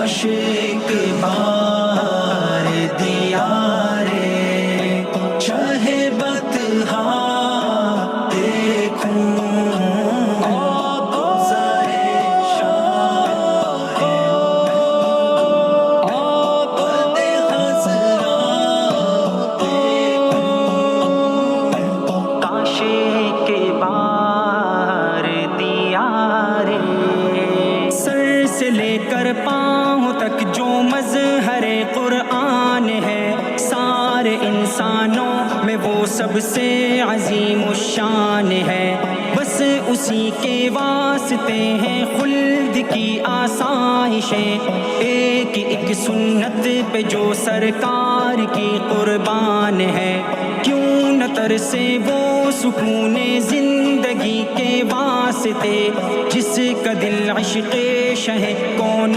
کاش ایک بار دیارے چاہے بطحا دیکھوں سے لے کر پاؤں تک جو مظہر قرآن ہے، سارے انسانوں میں وہ سب سے عظیم الشان ہے، بس اسی کے واسطے ہیں خلد کی آسائشیں، ایک ایک سنت پہ جو سرکار کی قربان ہے، کیوں نہ ترسے وہ سکون زندگی کے واسطے جس کا دل عشق شہ کون